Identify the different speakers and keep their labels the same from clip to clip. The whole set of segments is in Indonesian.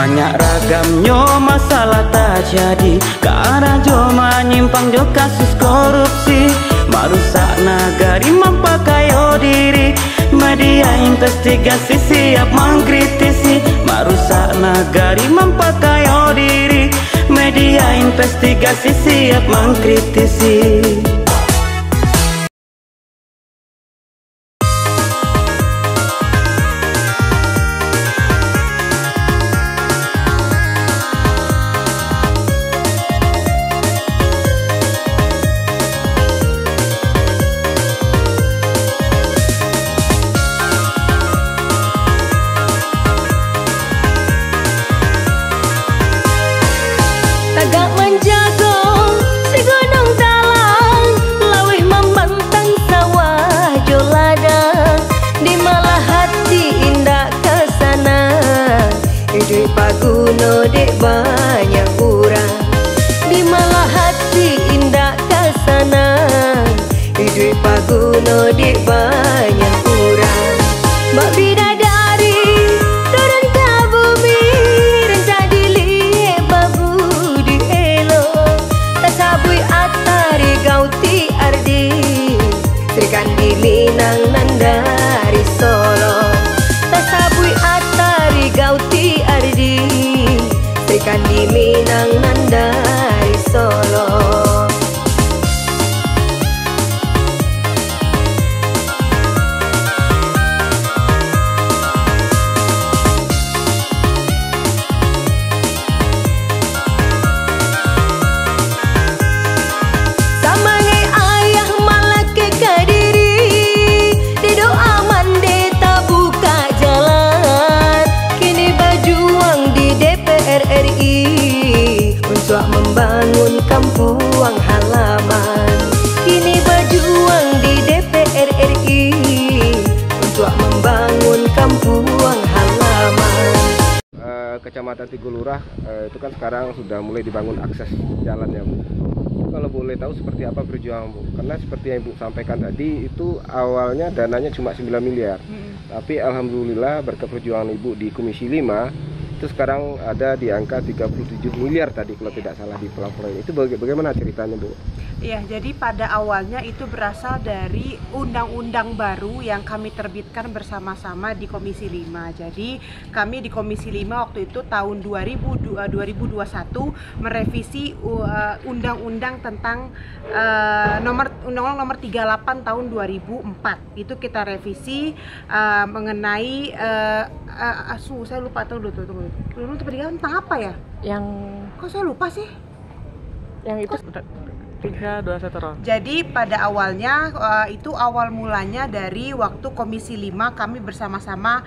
Speaker 1: Banyak ragamnya masalah tak jadi karena jo menyimpang jo kasus korupsi. Merusak nagari mempakayo diri. Media investigasi siap mengkritisi. Merusak nagari mempakayo diri. Media investigasi siap mengkritisi.
Speaker 2: Tagak menjago si gunung talang, lawih membentang sawah jo ladang. Di malah hati indah kesana, hidup paguno dek banyak kurang. Di malah hati indah kesana, hidup paguno dek banyak kurang. Mbak bidadari turun ke bumi, rencana dilihat babu di elo. Tasabui atari gauti ardi, serikan di Minang nan dari Solo. Tasabui atari gauti ardi, serikan di Minang nan dari Solo. Samangai ayah malah ke Kediri, di doa mandeta buka jalan. Kini berjuang di DPR RI untuk membangun kampung halaman. Kini berjuang di DPR RI untuk membangun kampung halaman.
Speaker 3: Kecamatan Tigulurah itu kan sekarang sudah mulai dibangun akses jalannya, Bu. Kalau boleh tahu seperti apa perjuangan, Bu? Karena seperti yang Ibu sampaikan tadi, itu awalnya dananya cuma 9 miliar. Tapi alhamdulillah berkat perjuangan Ibu di Komisi 5, itu sekarang ada di angka 37 miliar tadi kalau tidak salah di pelaporan. Itu bagaimana ceritanya, Bu?
Speaker 4: Iya, jadi pada awalnya itu berasal dari undang-undang baru yang kami terbitkan bersama-sama di Komisi 5. Jadi kami di Komisi 5 waktu itu tahun 2021 merevisi undang-undang tentang Undang-Undang nomor 38 tahun 2004. Itu kita revisi mengenai saya lupa tunggu tentang apa ya?
Speaker 5: Yang
Speaker 4: Kok saya lupa sih?
Speaker 5: yang itu 3, 2, 1.
Speaker 4: Jadi pada awalnya itu awal mulanya dari waktu Komisi 5 kami bersama-sama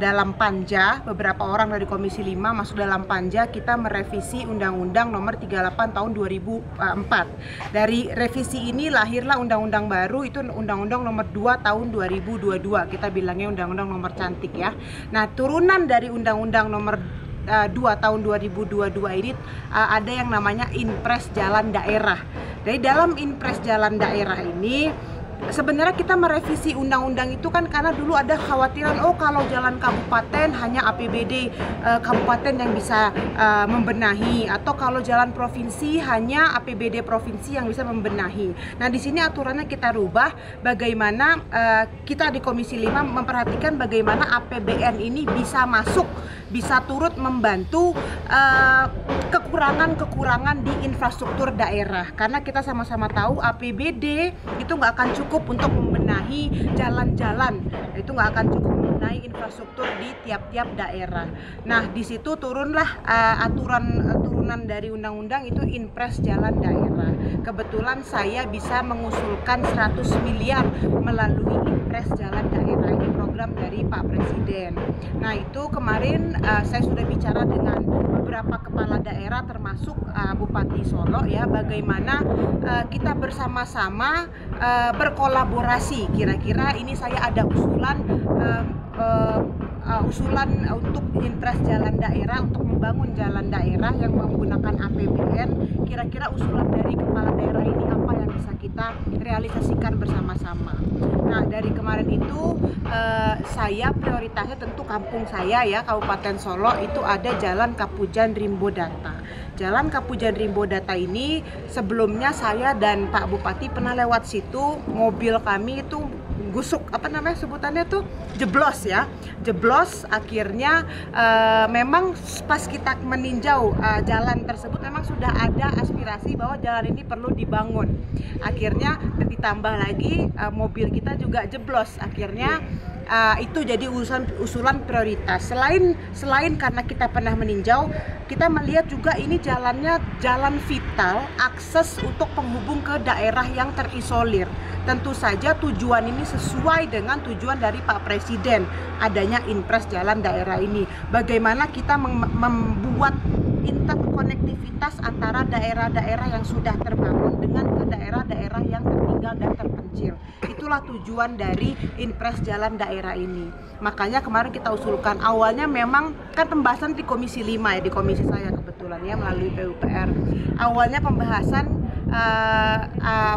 Speaker 4: dalam panja, beberapa orang dari Komisi 5 masuk dalam panja, kita merevisi Undang-Undang nomor 38 tahun 2004. Dari revisi ini lahirlah undang-undang baru, itu Undang-Undang nomor 2 tahun 2022. Kita bilangnya Undang-Undang nomor cantik ya. Nah, turunan dari Undang-Undang nomor 2 tahun 2022 ini ada yang namanya Inpres Jalan Daerah. Dari dalam Inpres Jalan Daerah ini sebenarnya kita merevisi undang-undang itu kan karena dulu ada khawatiran, oh kalau jalan kabupaten hanya APBD kabupaten yang bisa membenahi, atau kalau jalan provinsi hanya APBD provinsi yang bisa membenahi. Nah, di sini aturannya kita rubah bagaimana kita di Komisi 5 memperhatikan bagaimana APBN ini bisa masuk, bisa turut membantu kekurangan-kekurangan di infrastruktur daerah. Karena kita sama-sama tahu APBD itu nggak akan cukup untuk membenahi jalan-jalan, itu nggak akan cukup membenahi infrastruktur di tiap-tiap daerah. Nah, di situ turunlah turunan dari undang-undang itu Inpres Jalan Daerah. Kebetulan saya bisa mengusulkan 100 miliar melalui Inpres Jalan Daerah, ini program dari Pak Presiden. Nah, itu kemarin saya sudah bicara dengan beberapa kepala daerah termasuk Bupati Solo ya, bagaimana kita bersama-sama berkolaborasi. Kira-kira ini saya ada usulan untuk Inpres Jalan Daerah, untuk membangun jalan daerah yang menggunakan APBN. Kira-kira usulan dari kepala daerah ini apa yang bisa kita realisasikan bersama-sama. Nah, dari kemarin itu saya prioritasnya tentu kampung saya ya, Kabupaten Solo, itu ada Jalan Kapujan Rimbodata. Jalan Kapujan Rimbodata ini sebelumnya saya dan Pak Bupati pernah lewat situ, mobil kami itu gusuk, apa namanya sebutannya tuh, jeblos ya, jeblos. Akhirnya memang pas kita meninjau jalan tersebut memang sudah ada aspirasi bahwa jalan ini perlu dibangun. Akhirnya ditambah lagi mobil kita juga jeblos. Akhirnya itu jadi usulan prioritas. Selain karena kita pernah meninjau, kita melihat juga ini jalannya jalan vital, akses untuk penghubung ke daerah yang terisolir. Tentu saja tujuan ini sesuai dengan tujuan dari Pak Presiden, adanya Inpres jalan daerah ini. Bagaimana kita membuat interkonektivitas antara daerah-daerah yang sudah terbangun dengan ke daerah-daerah yang tertinggal dan terpencil. Itulah tujuan dari Inpres jalan daerah ini. Makanya kemarin kita usulkan, awalnya memang kan pembahasan di Komisi 5 ya, di komisi saya kebetulan ya, melalui PUPR. Awalnya pembahasan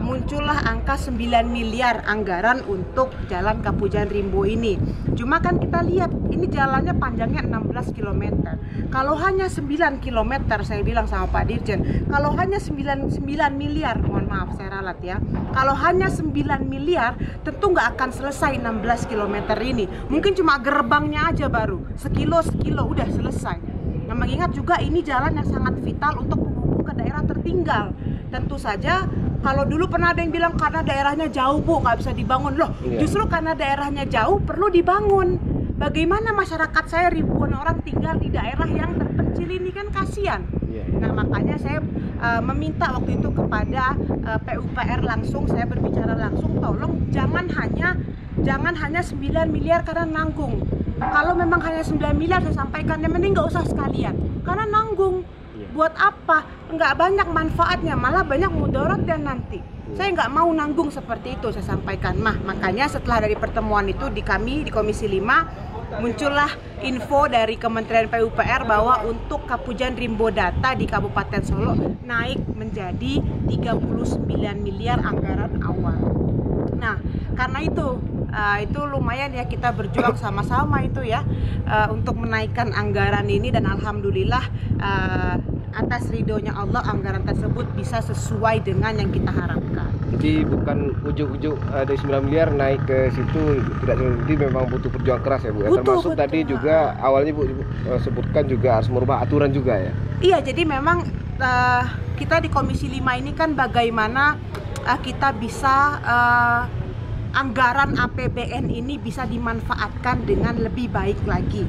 Speaker 4: muncullah angka 9 miliar anggaran untuk jalan Kapujan Rimbo ini. Cuma kan kita lihat ini jalannya panjangnya 16 km. Kalau hanya 9 km, saya bilang sama Pak Dirjen, kalau hanya 9 miliar, mohon maaf saya ralat ya, kalau hanya 9 miliar tentu nggak akan selesai 16 km ini. Mungkin cuma gerbangnya aja baru sekilo udah selesai. Nah, mengingat juga ini jalan yang sangat vital untuk menghubung ke daerah tertinggal. Tentu saja kalau dulu pernah ada yang bilang karena daerahnya jauh Bu, nggak bisa dibangun. Loh, justru karena daerahnya jauh perlu dibangun. Bagaimana masyarakat saya ribuan orang tinggal di daerah yang terpencil ini, kan kasihan. Nah, makanya saya meminta waktu itu kepada PUPR langsung, saya berbicara langsung, tolong jangan hanya 9 miliar karena nanggung. Kalau memang hanya 9 miliar saya sampaikan, yang mending nggak usah sekalian karena nanggung. Buat apa? Nggak banyak manfaatnya, malah banyak mudaratnya nanti. Saya nggak mau nanggung seperti itu, saya sampaikan. Makanya setelah dari pertemuan itu di kami di Komisi 5 muncullah info dari Kementerian PUPR bahwa untuk Kapujan Rimbodata di Kabupaten Solo naik menjadi 39 miliar anggaran awal. Nah, karena itu lumayan ya, kita berjuang sama-sama itu ya untuk menaikkan anggaran ini, dan alhamdulillah atas ridhonya Allah anggaran tersebut bisa sesuai dengan yang kita harapkan.
Speaker 3: Jadi bukan ujuk-ujuk dari 9 miliar naik ke situ tidak, jadi memang butuh perjuangan keras ya Bu. Termasuk betul. Tadi juga awalnya Bu sebutkan juga harus merubah aturan juga ya. Iya, jadi memang kita di Komisi 5 ini kan bagaimana kita bisa anggaran APBN ini bisa dimanfaatkan dengan lebih baik lagi.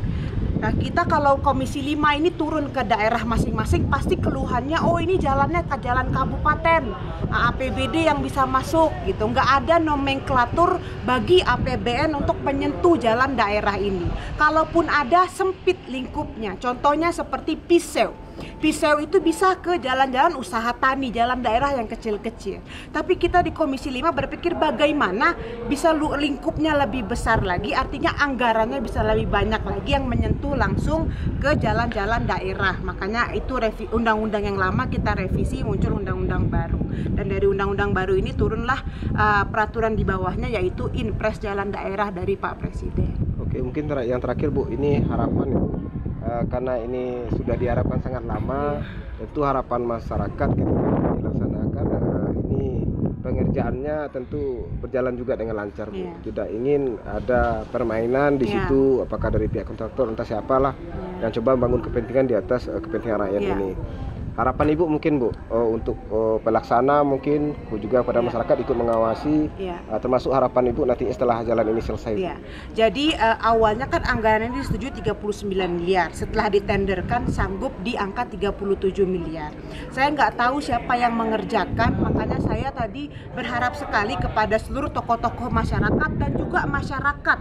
Speaker 3: Nah, kita kalau Komisi 5 ini turun ke daerah masing-masing pasti keluhannya, oh ini jalannya ke jalan kabupaten, APBD yang bisa masuk gitu. Nggak ada nomenklatur bagi APBN untuk menyentuh jalan daerah ini. Kalaupun ada, sempit lingkupnya. Contohnya seperti Pisau. Pisau itu bisa ke jalan-jalan usaha tani, jalan daerah yang kecil-kecil. Tapi kita di Komisi 5 berpikir bagaimana bisa lingkupnya lebih besar lagi, artinya anggarannya bisa lebih banyak lagi yang menyentuh langsung ke jalan-jalan daerah. Makanya itu undang-undang yang lama kita revisi, muncul undang-undang baru. Dan dari undang-undang baru ini turunlah peraturan di bawahnya, yaitu Inpres jalan daerah dari Pak Presiden. Oke, mungkin yang terakhir Bu, ini harapan ya Bu. Karena ini sudah diharapkan sangat lama, itu harapan masyarakat ketika dilaksanakan ini pengerjaannya tentu berjalan juga dengan lancar Bu. Tidak ingin ada permainan di situ, apakah dari pihak kontraktor entah siapalah yang coba membangun kepentingan di atas kepentingan rakyat ini. Harapan Ibu mungkin Bu untuk pelaksana mungkin juga pada masyarakat ikut mengawasi, termasuk harapan Ibu nanti setelah jalan ini selesai. Jadi awalnya kan anggaran ini disetujui 39 miliar, setelah ditenderkan sanggup di angka 37 miliar. Saya nggak tahu siapa yang mengerjakan, makanya saya tadi berharap sekali kepada seluruh tokoh-tokoh masyarakat dan juga masyarakat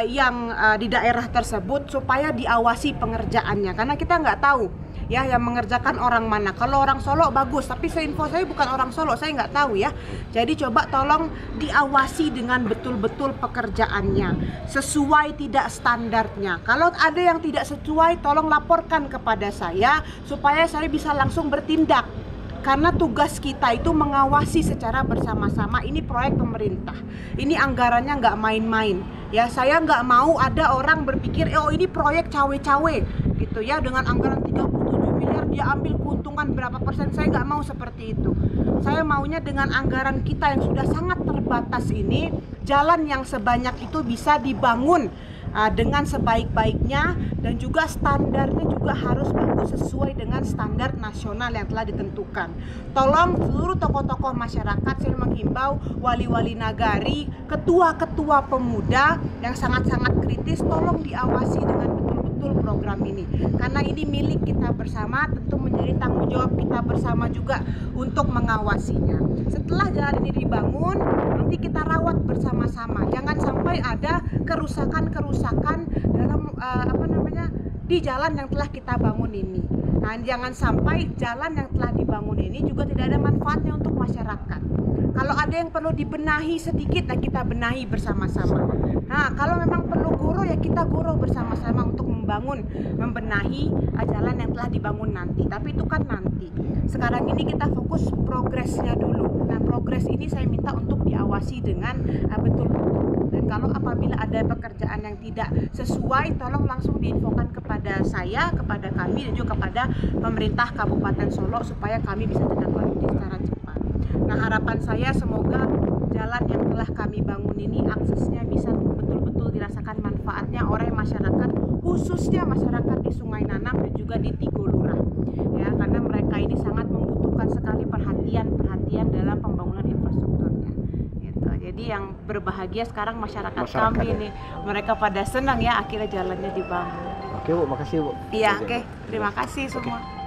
Speaker 3: yang di daerah tersebut supaya diawasi pengerjaannya, karena kita nggak tahu ya yang mengerjakan orang mana. Kalau orang Solo bagus, tapi seinfo saya bukan orang Solo, saya nggak tahu ya. Jadi coba tolong diawasi dengan betul-betul pekerjaannya, sesuai tidak standarnya. Kalau ada yang tidak sesuai, tolong laporkan kepada saya supaya saya bisa langsung bertindak.
Speaker 4: karena tugas kita itu mengawasi secara bersama-sama. Ini proyek pemerintah, ini anggarannya nggak main-main ya. Saya nggak mau ada orang berpikir oh ini proyek cawe-cawe gitu ya, dengan anggaran 37 miliar dia ambil keuntungan berapa persen. Saya nggak mau seperti itu. Saya maunya dengan anggaran kita yang sudah sangat terbatas ini, jalan yang sebanyak itu bisa dibangun dengan sebaik-baiknya, dan juga standarnya juga harus bagus sesuai dengan standar nasional yang telah ditentukan. Tolong seluruh tokoh-tokoh masyarakat, saya menghimbau wali-wali nagari, ketua-ketua pemuda yang sangat-sangat kritis, tolong diawasi dengan betul-betul program ini, karena ini milik kita bersama, tentu menjadi tanggung jawab kita bersama juga untuk mengawasinya. Setelah jalan ini dibangun, nanti kita rawat bersama-sama. Jangan sampai ada kerusakan-kerusakan dalam di jalan yang telah kita bangun ini. Nah, jangan sampai jalan yang telah dibangun ini juga tidak ada manfaatnya untuk masyarakat. Kalau ada yang perlu dibenahi sedikit, nah kita benahi bersama-sama. Nah, kalau memang perlu goro, ya kita goro bersama-sama untuk membenahi jalan yang telah dibangun nanti. Tapi itu kan nanti. Sekarang ini kita fokus progresnya dulu. Nah, progres ini saya minta untuk diawasi dengan betul-betul. Dan kalau apabila ada pekerjaan yang tidak sesuai, tolong langsung diinfokan kepada saya, kepada kami, dan juga kepada pemerintah Kabupaten Solo supaya kami bisa tindak-lanjuti secara cepat. Nah, harapan saya semoga jalan yang telah kami bangun ini aksesnya bisa betul-betul dirasakan manfaatnya oleh masyarakat, khususnya masyarakat di Sungai Nanam dan juga di Tigo Lurah. Ya, karena mereka ini sangat membutuhkan sekali perhatian dalam pembangunan infrastrukturnya. Gitu. Jadi yang berbahagia sekarang masyarakat kami ini, mereka pada senang ya akhirnya jalannya dibangun.
Speaker 3: Oke Bu, makasih Bu.
Speaker 4: Iya, oke. Terima kasih semua.